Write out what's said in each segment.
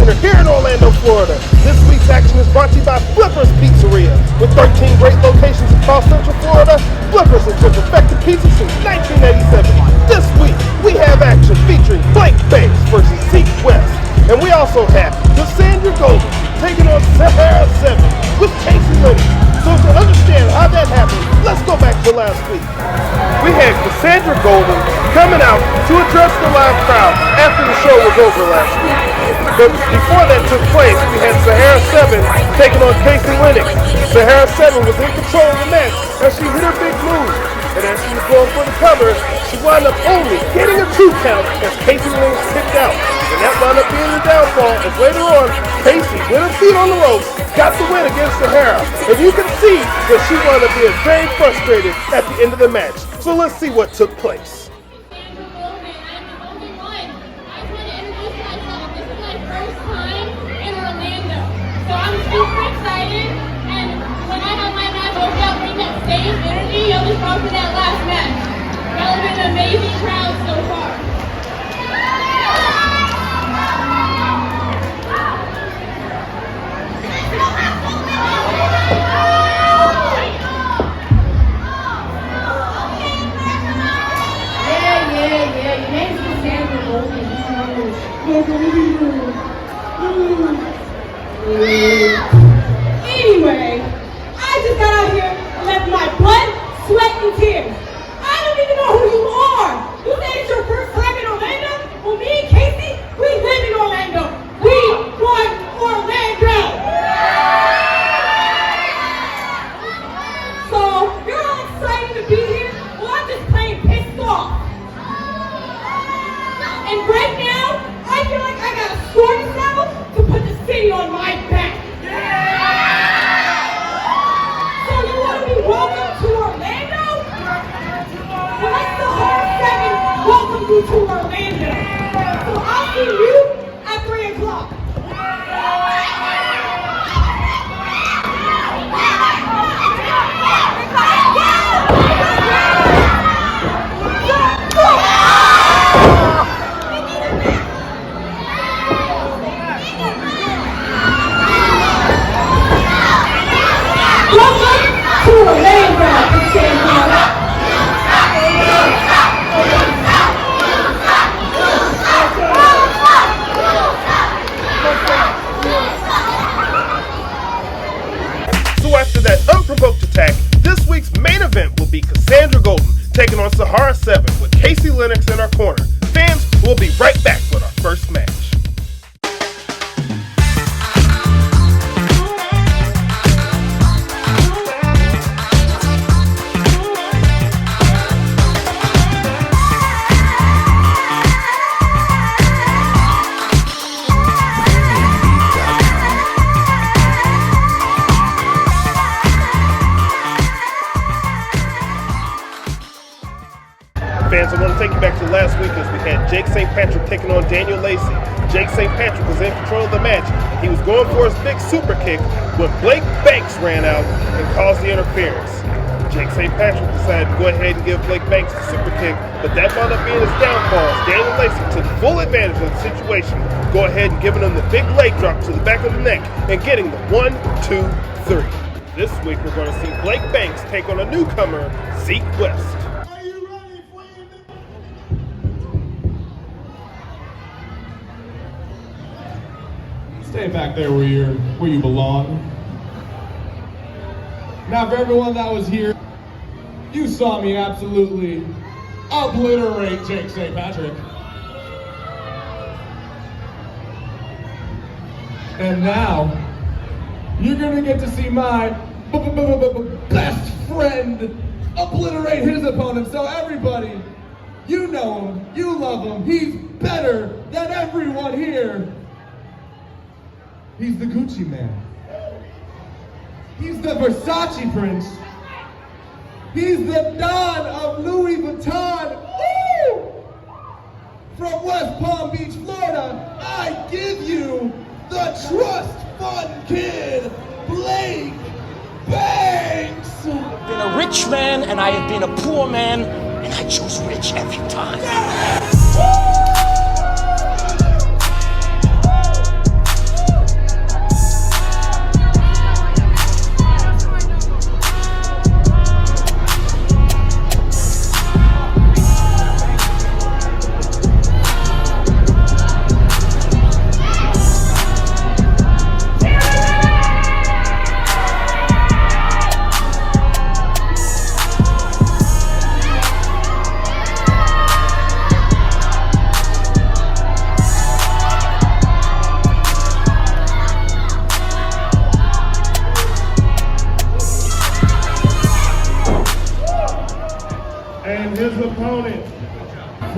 Center here in Orlando, Florida. This week's action is brought to you by Flippers Pizzeria. With 13 great locations across Central Florida, Flippers has been perfecting pizza since 1987. This week, we have action featuring Blake Banks versus Zeke West. And we also have Cassandra taking on Sahara 7 with Kaci Lennox. So to understand how that happened, let's go back to last week. We had Cassandra coming out to address the live crowd after the show was over last week. But before that took place, we had Sahara 7 taking on Kaci Lennox. Sahara 7 was in control of the match as she hit her big move. And as she was going for the cover, she wound up only getting a 2 count as Kaci Lennox kicked out. And that wound up being the downfall as later on, Kaci, with her feet on the ropes, got the win against Sahara. And you can see that she wound up being very frustrated at the end of the match. So let's see what took place. Super excited, and when I had my match, I hope y'all bring that same energy y'all just brought for that last match. Y'all have been an amazing crowd so far. Yeah. Your name's Cassandra Golden. Anyway, I just got out here and left my blood, sweat, and tears. I don't even know who you are. You said it's your first time in Orlando? Well, me and Kaci, we live in Orlando. We want Orlando. So, you're all excited to be here? Well, I'm just plain pissed off. And right now, I feel like I got a sword to settle to put the city on my back. So you want to be welcome to Orlando? Well, let the Sahara 7 welcome you to Orlando. So I'll see you at 3 o'clock. So after that unprovoked attack, this week's main event will be Cassandra taking on Sahara 7 with Kaci Lennox in our corner. Fans, we'll be right back with our first match. Fans, I want to take you back to last week as we had Jake St. Patrick taking on Daniel Lacey. Jake St. Patrick was in control of the match. He was going for his big super kick when Blake Banks ran out and caused the interference. Jake St. Patrick decided to go ahead and give Blake Banks the super kick, but that wound up being his downfall as Daniel Lacey took full advantage of the situation, go ahead and giving him the big leg drop to the back of the neck and getting the 1, 2, 3. This week we're going to see Blake Banks take on a newcomer, Zeke West. Stay back there where you belong. Now, for everyone that was here, you saw me absolutely obliterate Jake St. Patrick. And now, you're gonna get to see my best friend obliterate his opponent. So everybody, you know him, you love him, he's better than everyone here. He's the Gucci man. He's the Versace prince. He's the Don of Louis Vuitton. Woo! From West Palm Beach, Florida, I give you the trust fund kid, Blake Banks. I've been a rich man and I have been a poor man, and I choose rich every time.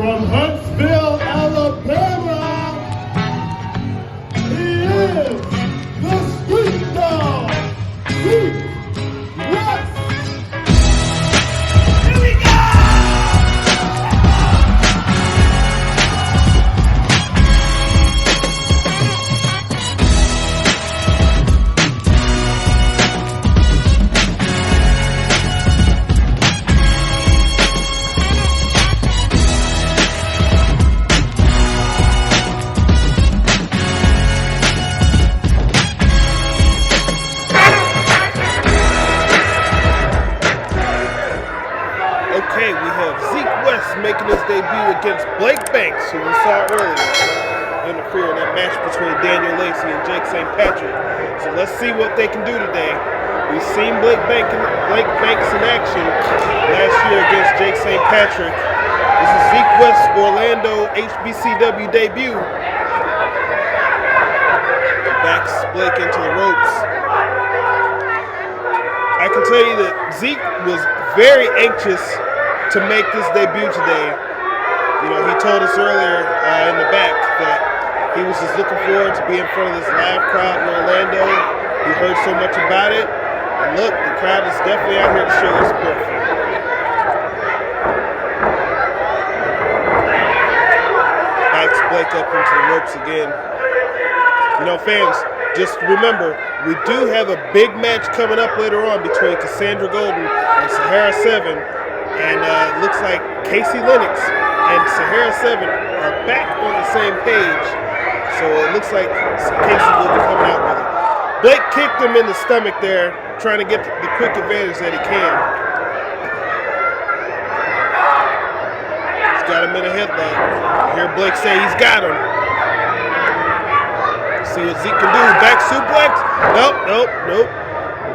From Huntsville, Alabama, he is the street dog, Zeke West. Here we go! Okay, we have Zeke West making his debut against Blake Banks, who we saw earlier interfere in that match between Daniel Lacey and Jake St. Patrick. So let's see what they can do today. We've seen Blake Banks in action last year against Jake St. Patrick. This is Zeke West's Orlando HBCW debut. Backs Blake into the ropes. I can tell you that Zeke was very anxious to make this debut today. You know, he told us earlier in the back that he was just looking forward to being in front of this live crowd in Orlando. He heard so much about it. And look, the crowd is definitely out here to show their support for him. Backs Blake up into the ropes again. You know, fans, just remember, we do have a big match coming up later on between Cassandra Golden and Sahara 7. And it looks like Kaci Lennox and Sahara 7 are back on the same page. So it looks like Kaci will be coming out with it. Blake kicked him in the stomach there, trying to get the quick advantage that he can. He's got him in a headlock. Hear Blake say he's got him. See what Zeke can do. Back suplex? Nope.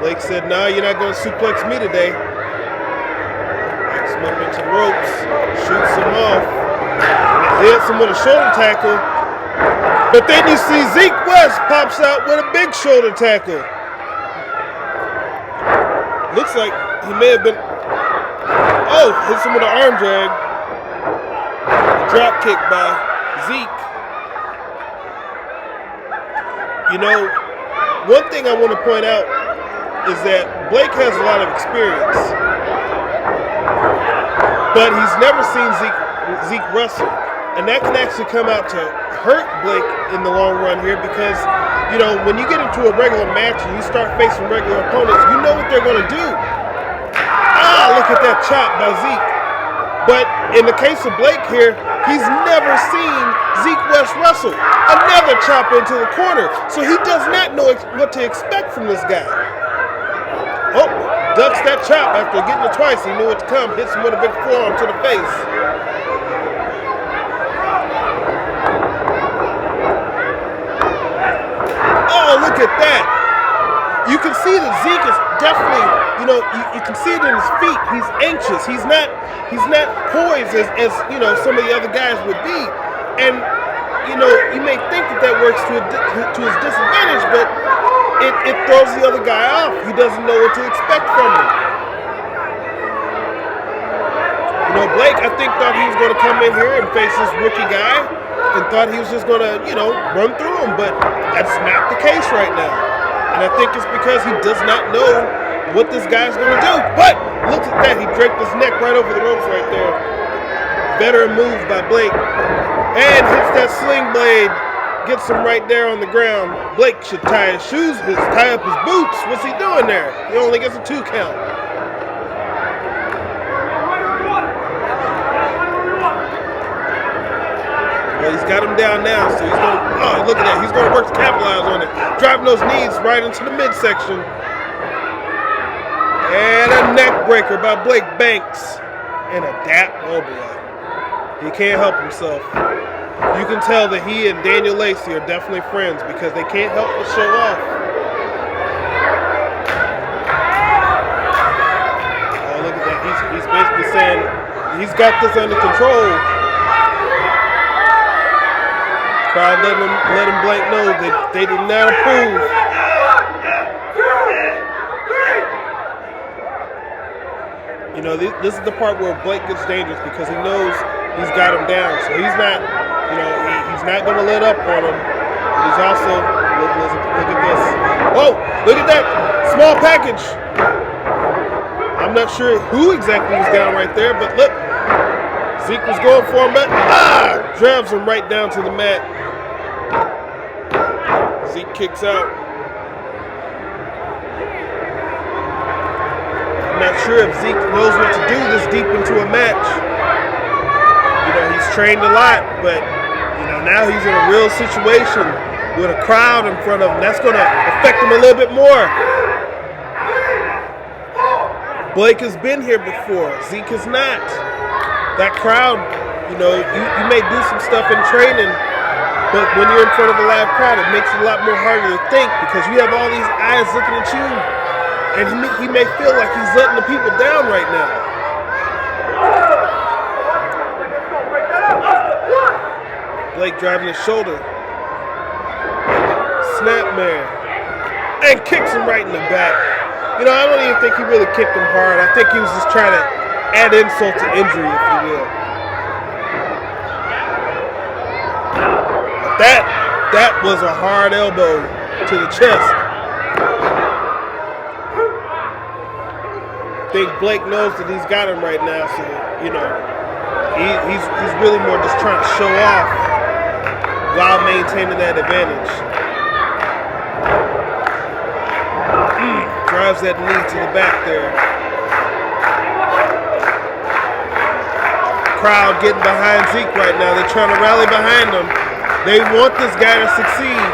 Blake said, nah, you're not going to suplex me today. Backs him up into the ropes. Shoots him off. And hits him with a shoulder tackle. But then you see Zeke West pops out with a big shoulder tackle. Looks like he may have been... Oh, hits him with an arm drag. Drop kick by Zeke. You know, one thing I want to point out is that Blake has a lot of experience, but he's never seen Zeke wrestle, and that can actually come out to hurt Blake in the long run here because, you know, when you get into a regular match and you start facing regular opponents, you know what they're going to do. Ah, look at that chop by Zeke. But in the case of Blake here, he's never seen Zeke West wrestle. Another chop into the corner. So he does not know what to expect from this guy. Oh, ducks that chop after getting it twice. He knew it to come. Hits him with a big forearm to the face. Oh, look at that. You can see that Zeke is definitely, you know, you can see it in his feet. He's anxious. He's not poised as you know, some of the other guys would be. And, you know, you may think that works to his disadvantage, but it throws the other guy off. He doesn't know what to expect from him. You know, Blake, I think, thought he was going to come in here and face this rookie guy and thought he was just going to, you know, run through him, but that's not the case right now. And I think it's because he does not know what this guy's going to do. But look at that. He draped his neck right over the ropes right there. Veteran move by Blake. And hits that sling blade. Gets him right there on the ground. Blake should tie his shoes, tie up his boots. What's he doing there? He only gets a 2 count. Well, he's got him down now, so he's going to, oh, look at that. He's going to work to capitalize on it. Driving those knees right into the midsection. And a neck breaker by Blake Banks. And a dap. Oh, boy. He can't help himself. You can tell that he and Daniel Lacey are definitely friends because they can't help but show off. Oh, look at that. He's basically saying he's got this under control. Crowd let him Blake know that they did not approve. You know, this is the part where Blake gets dangerous because he knows he's got him down. So he's not, he's not going to let up on him. But he's also, look at this. Oh, look at that small package. I'm not sure who exactly was down right there, but look. Zeke was going for him, but drives him right down to the mat. Zeke kicks out. I'm not sure if Zeke knows what to do this deep into a match. He's trained a lot, but now he's in a real situation with a crowd in front of him. That's going to affect him a little bit more. Blake has been here before. Zeke has not. That crowd, you may do some stuff in training, but when you're in front of a live crowd, it makes it a lot more harder to think because you have all these eyes looking at you, and he may feel like he's letting the people down right now. Blake driving his shoulder. Snapmare. And kicks him right in the back. I don't even think he really kicked him hard. I think he was just trying to add insult to injury, if you will. But that was a hard elbow to the chest. I think Blake knows that he's got him right now, so he's really more just trying to show off while maintaining that advantage. Drives that knee to the back there. Crowd getting behind Zeke right now. They're trying to rally behind him. They want this guy to succeed.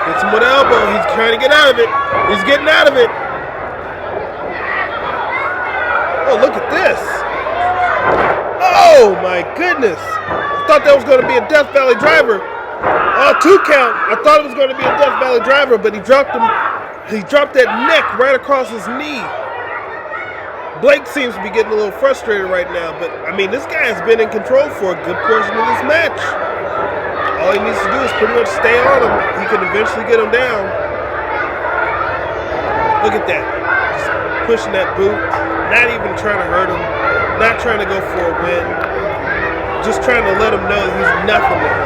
Hits him with an elbow. He's trying to get out of it. He's getting out of it. Oh, look at this. Oh, my goodness. I thought that was going to be a Death Valley driver. 2 count. I thought it was going to be a Death Valley driver, but he dropped him. He dropped that neck right across his knee. Blake seems to be getting a little frustrated right now, but this guy has been in control for a good portion of this match. All he needs to do is pretty much stay on him. He can eventually get him down. Look at that. Just pushing that boot. Not even trying to hurt him. Not trying to go for a win. Just trying to let him know that he's nothing to him.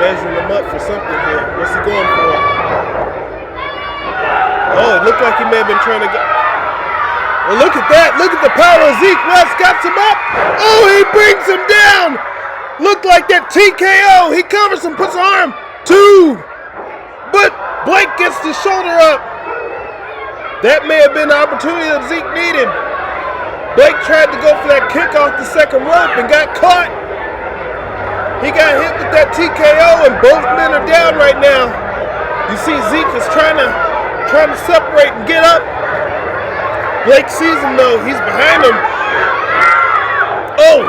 Measuring him up for something here. What's he going for? Oh, it looked like he may have been trying to go. Well, look at that. Look at the power of Zeke West. Got him up. Oh, he brings him down. Looked like that TKO. He covers him, puts an arm. 2. But Blake gets the shoulder up. That may have been the opportunity that Zeke needed. Blake tried to go for that kick off the second rope and got caught. He got hit with that TKO, and both men are down right now. You see Zeke is trying to separate and get up. Blake sees him though. He's behind him. Oh!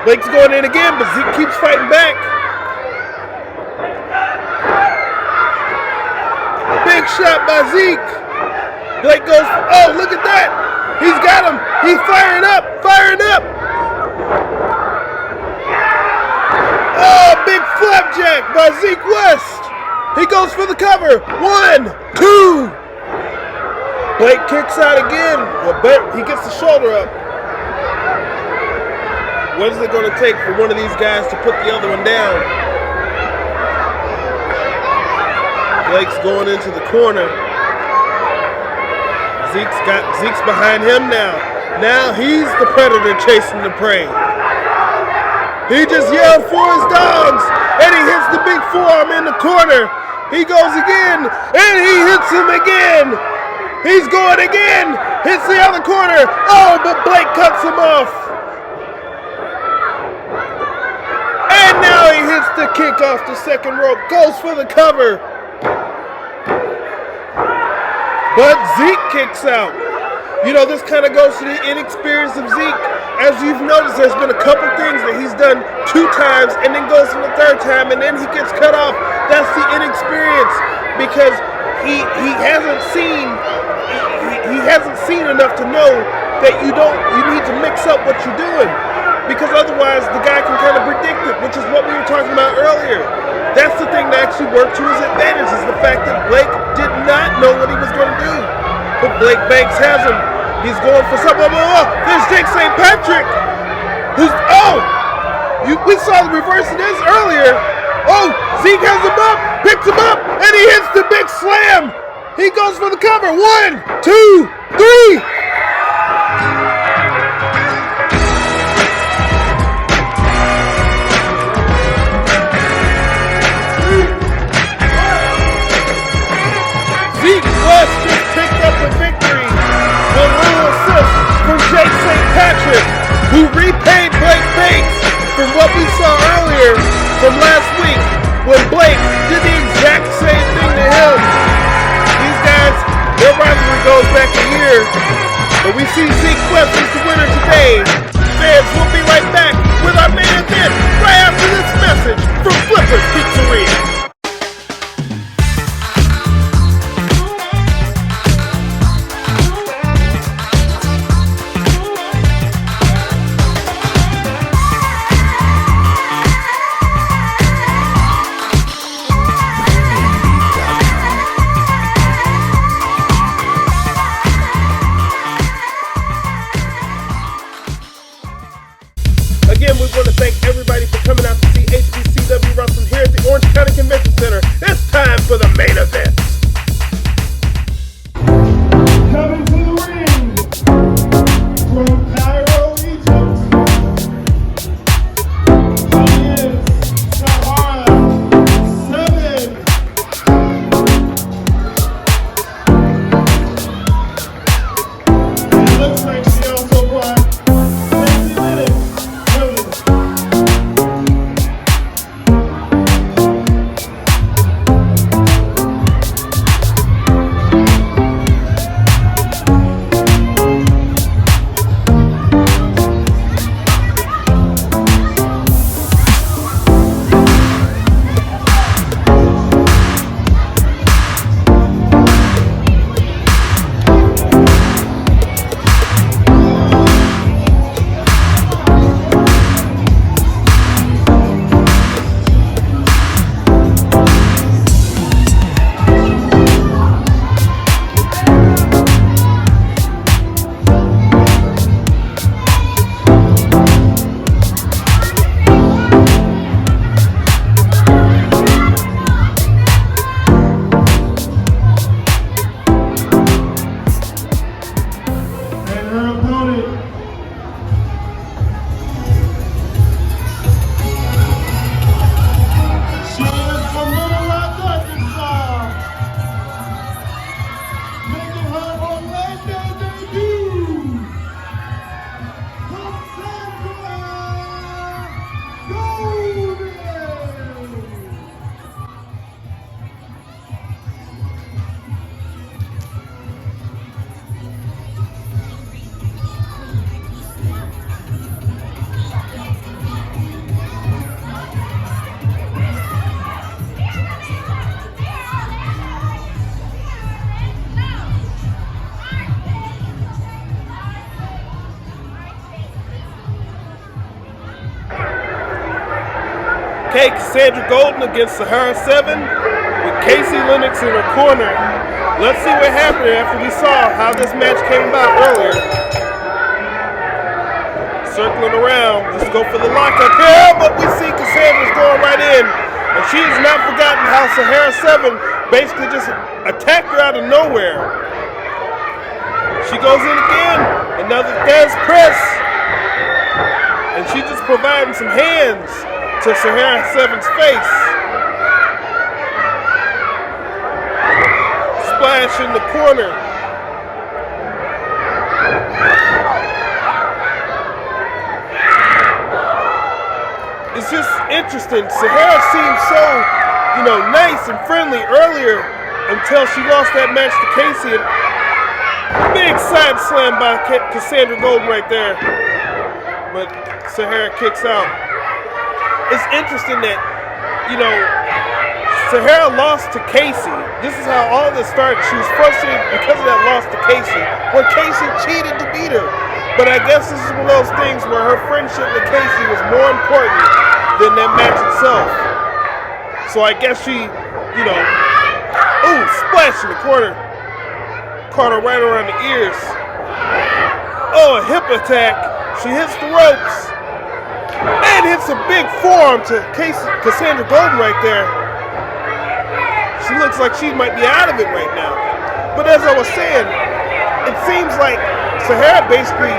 Blake's going in again, but Zeke keeps fighting back. Big shot by Zeke. Blake goes, oh, look at that. He's got him. He's firing up. Oh, big flapjack by Zeke West. He goes for the cover. 1, 2. Blake kicks out again. Well, he gets the shoulder up. What is it going to take for one of these guys to put the other one down? Blake's going into the corner. Zeke's behind him now. Now he's the predator chasing the prey. He just yelled for his dogs, and he hits the big forearm in the corner. He goes again, and he hits him again. He's going again. Hits the other corner. Oh, but Blake cuts him off. And now he hits the kick off the second rope. Goes for the cover. But Zeke kicks out. This kind of goes to the inexperience of Zeke. As you've noticed, there's been a couple things that he's done 2 times and then goes for the 3rd time and then he gets cut off. That's the inexperience because he hasn't seen enough to know that you need to mix up what you're doing. because otherwise the guy can kind of predict it, which is what we were talking about earlier. That's the thing that actually worked to his advantage, is the fact that Blake did not know what he was going to do. But Blake Banks has him. He's going for something. Oh, there's Jake St. Patrick, who's, we saw the reverse of this earlier. Oh, Zeke has him up, picks him up, and he hits the big slam. He goes for the cover. 1, 2, 3. Zeke West just picked up the victory with a little assist from Jake St. Patrick, who repaid Blake Banks from what we saw earlier from last week when Blake did the exact same thing to him. These guys, their rivalry goes back a year, but we see Zeke West is the winner today. Fans, we'll be right back with our main event right after this message from Flipper's Pizzeria. Again, we want to thank everybody for coming out to see HBCW Wrestling here at the Orange County Convention Center. It's time for the main event. Coming to the ring from Cairo, Egypt, he is Sahara 7. It looks like she also brought Kaci Lennox. Cassandra Golden against Sahara 7 with Kaci Lennox in her corner. Let's see what happened after we saw how this match came about earlier. Circling around, let's go for the lockup here, but we see Cassandra's going right in. And she has not forgotten how Sahara 7 basically just attacked her out of nowhere. She goes in again, another Dez press. And she just providing some hands to Sahara 7's face. Splash in the corner. It's just interesting. Sahara seemed so, nice and friendly earlier until she lost that match to Kaci. And big side slam by Cassandra Golden right there. But Sahara kicks out. It's interesting that, Sahara lost to Kaci. This is how all this started. She was frustrated because of that loss to Kaci, when Kaci cheated to beat her. But I guess this is one of those things where her friendship with Kaci was more important than that match itself. So I guess she, splash in the corner. Caught her right around the ears. Oh, a hip attack. She hits the ropes. And hits a big forearm to Cassandra Golden right there. She looks like she might be out of it right now. But as I was saying, it seems like Sahara basically,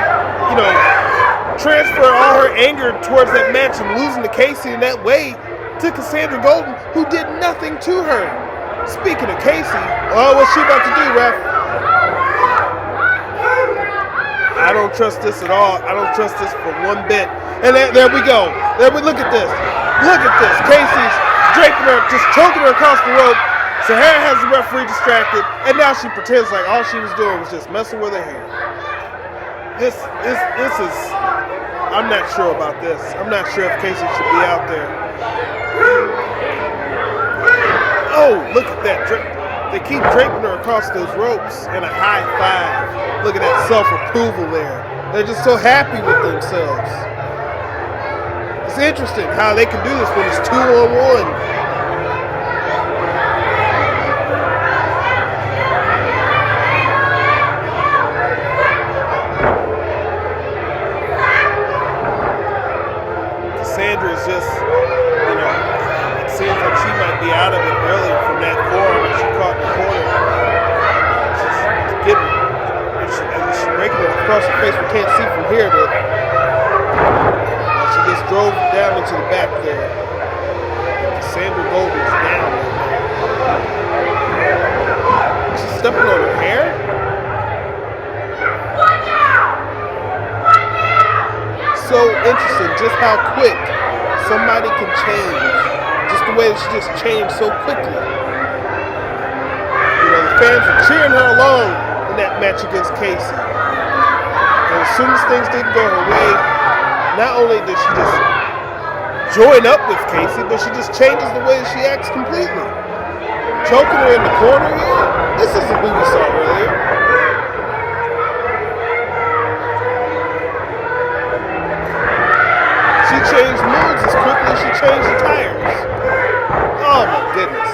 transferred all her anger towards that match and losing to Kaci in that way to Cassandra Golden, who did nothing to her. Speaking of Kaci, what's she about to do, ref? I don't trust this at all. I don't trust this for one bit. And there we go. Look at this. Look at this. Kaci's draping her, just choking her across the rope. Sahara has the referee distracted, and now she pretends like all she was doing was just messing with her hair. This is, I'm not sure about this. I'm not sure if Kaci should be out there. Oh, look at that. They keep draping her across those ropes in a high five. Look at that self-approval there. They're just so happy with themselves. It's interesting how they can do this when it's 2-on-1. Cassandra is just, it seems like she might be out of it early from that forearm that she caught in the corner. She's breaking it across her face. We can't see from here, but she just drove down into the back there. Cassandra Golden is down. She's stepping on her hair. So interesting just how quick somebody can change. Just the way that she just changed so quickly. The fans were cheering her along in that match against Kaci. And as soon as things didn't go her way, not only did she just join up with Kaci, but she just changes the way that she acts completely. Choking her in the corner here. This isn't who we saw earlier. She changed moves as quickly as she changed the tires. Oh my goodness.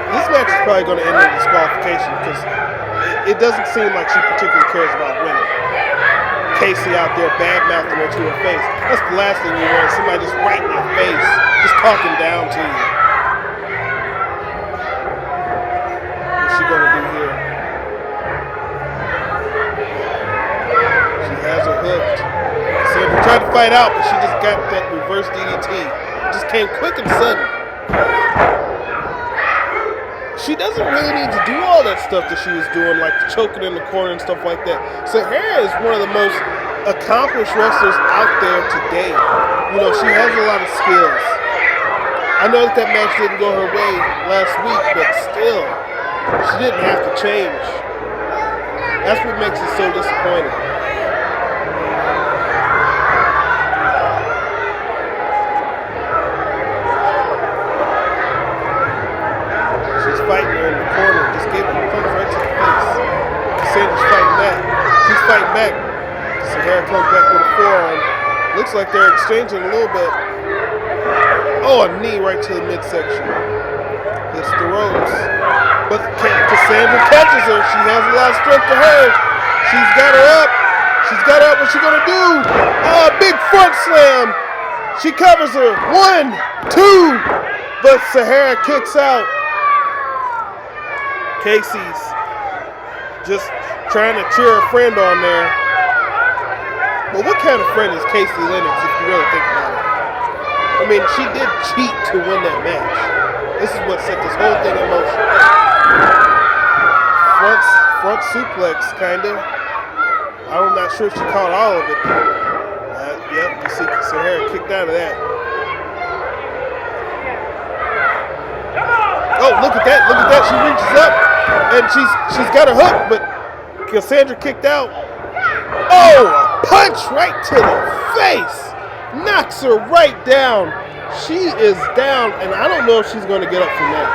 This match is probably going to end in disqualification because it doesn't seem like she particularly cares about winning. Kaci out there bad-mouthing her to her face. That's the last thing you want, somebody just right in your face, just talking down to you. What's she going to do here? She has her hooked. Cassandra tried to fight out, but she just got that reverse DDT. It just came quick and sudden. She doesn't really need to do all that stuff that she was doing, like choking in the corner and stuff like that. Sahara is one of the most accomplished wrestlers out there today. She has a lot of skills. I know that match didn't go her way last week, but still, she didn't have to change. That's what makes it so disappointing. Fighting her in the corner, just gave her a punch right to the face. Cassandra's fighting back. She's fighting back. Sahara comes back with a forearm. Looks like they're exchanging a little bit. Oh, a knee right to the midsection. Hits the ropes. But Cassandra catches her. She has a lot of strength to her. She's got her up. She's got her up. What's she gonna do? Oh, big front slam. She covers her. 1, 2. But Sahara kicks out. Kaci's just trying to cheer a friend on there. But what kind of friend is Kaci Lennox if you really think about it? I mean, she did cheat to win that match. This is what set this whole thing in motion. Front suplex, kinda. I'm not sure if she caught all of it. Yep, you see Sahara kicked out of that. Oh, look at that, look at that. She reaches up and she's got her hook, but Cassandra kicked out. Oh, a punch right to the face. Knocks her right down. She is down, and I don't know if she's going to get up from that.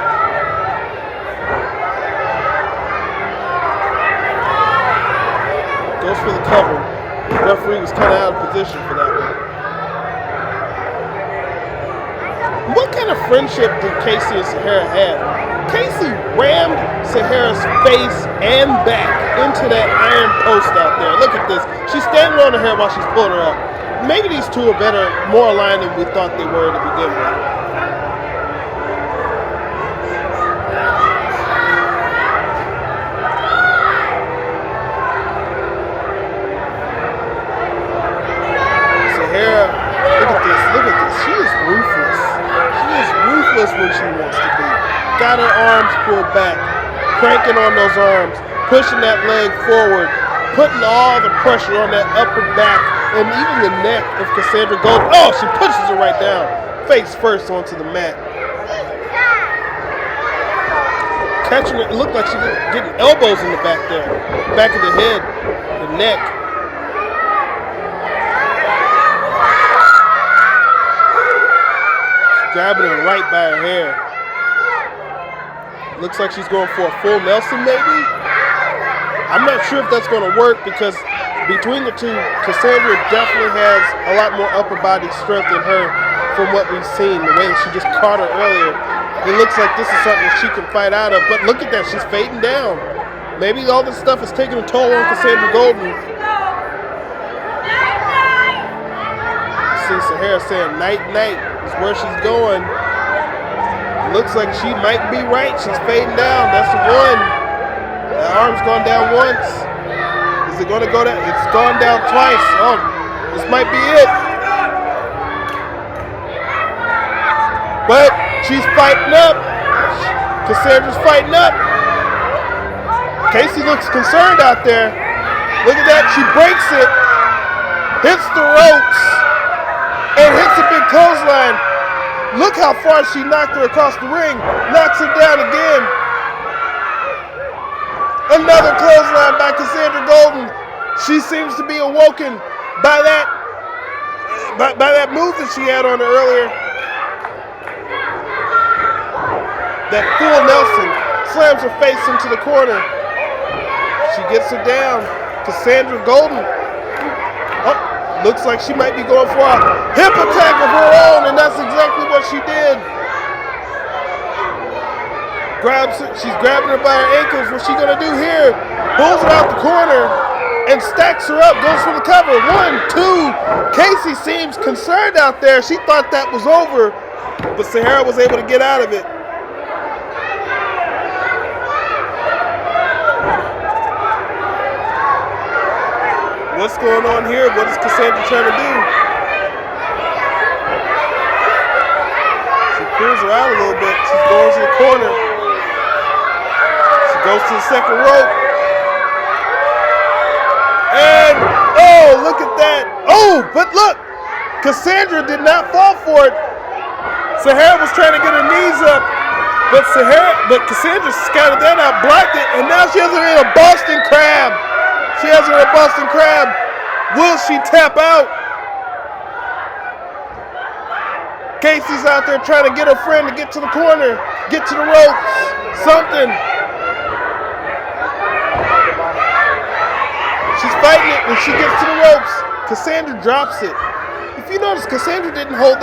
Goes for the cover. The referee was kind of out of position for that one. What kind of friendship did Kaci and Sahara have? Kaci rammed Sahara's face and back into that iron post out there. Look at this. She's standing on her hair while she's pulling her up. Maybe these two are better, more aligned than we thought they were to begin with. Sahara, look at this. She is ruthless. She is ruthless when she wants to be. Got her arms pulled back, cranking on those arms, pushing that leg forward, putting all the pressure on that upper back and even the neck of Cassandra Golden. Oh, she pushes her right down, face first onto the mat. Catching it, it looked like she was getting elbows in the back there, back of the head, the neck. Grabbing her right by her hair. Looks like she's going for a full Nelson, maybe? I'm not sure if that's going to work because between the two, Cassandra definitely has a lot more upper body strength in her from what we've seen, the way that she just caught her earlier. It looks like this is something that she can fight out of, but look at that, she's fading down. Maybe all this stuff is taking a toll on Cassandra Golden. See Sahara saying night, night. Is where she's going. Looks like she might be right. She's fading down. That's the one. The arm's gone down once. Is it going to go down? It's gone down twice. Oh, this might be it. But she's fighting up. Cassandra's fighting up. Kaci looks concerned out there. Look at that. She breaks it. Hits the ropes. And hits a big clothesline. Look how far she knocked her across the ring. Knocks her down again. Another clothesline by Cassandra Golden. She seems to be awoken by that move that she had on her earlier. That full Nelson slams her face into the corner. She gets her down. Cassandra Golden. Oh. Looks like she might be going for a hip attack of her own, and that's exactly what she did. She's grabbing her by her ankles. What's she gonna do here? Pulls her out the corner and stacks her up, goes for the cover. 1, 2. Kaci seems concerned out there. She thought that was over, but Sahara was able to get out of it. What's going on here? What is Cassandra trying to do? She pulls her out a little bit. She's going to the corner. She goes to the second rope. And, oh, look at that. Oh, but look, Cassandra did not fall for it. Sahara was trying to get her knees up, but Cassandra scattered that out, blocked it, and now she has her in a Boston Crab. She has her a Boston Crab. Will she tap out? Kaci's out there trying to get her friend to get to the corner, get to the ropes, something. She's fighting it when she gets to the ropes. Cassandra drops it. If you notice, Cassandra didn't hold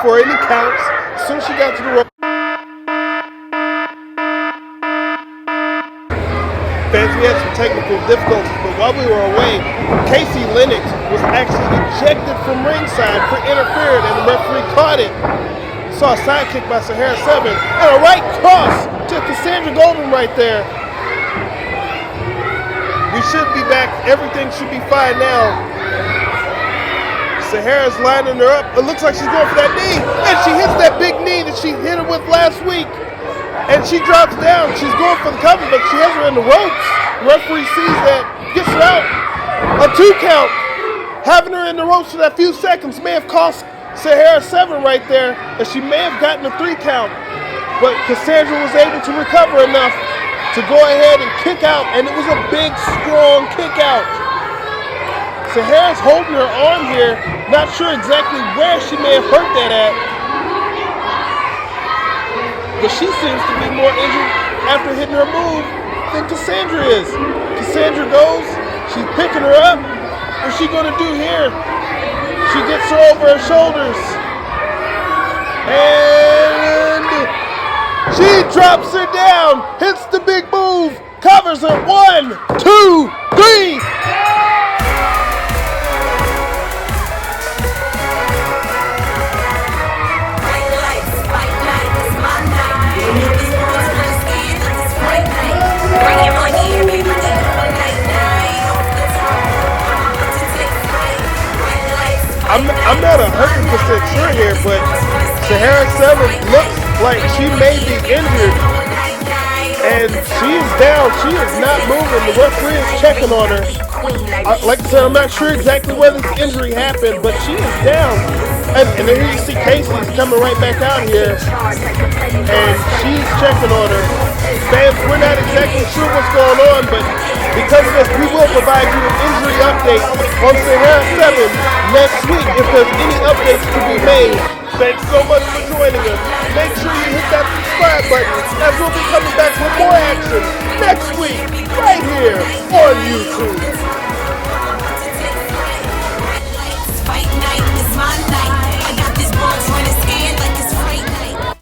for any counts as soon as she got to the ropes. Fans, we had some technical difficulties, but while we were away, Kaci Lennox was actually ejected from ringside for interfering, and the referee caught it. Saw a side kick by Sahara 7, and a right cross to Cassandra Golden right there. We should be back. Everything should be fine now. Sahara's lining her up. It looks like she's going for that knee, and she hits that big knee that she hit her with last week. And she drops down. She's going for the cover, but she has her in the ropes. The referee sees that, gets her out. A 2 count. Having her in the ropes for that few seconds may have cost Sahara 7 right there, and she may have gotten a 3 count. But Cassandra was able to recover enough to go ahead and kick out, and it was a big, strong kick out. Sahara's holding her arm here, not sure exactly where she may have hurt that at. But she seems to be more injured after hitting her move than Cassandra is. Cassandra goes, She's picking her up. What's she gonna do here? She gets her over her shoulders. And she drops her down, hits the big move, covers her. 1, 2, 3. I'm not 100% sure here, but Sahara 7 looks like she may be injured, and she is down. She is not moving. The referee is checking on her. Like I said, I'm not sure exactly where this injury happened, but she is down. And then here you see Casey's coming right back out here, and she's checking on her. Fans, we're not exactly sure what's going on, but because of this, we will provide you an injury update on Sahara 7 next week if there's any updates to be made. Thanks so much for joining us. Make sure you hit that subscribe button as we'll be coming back with more action next week right here on YouTube.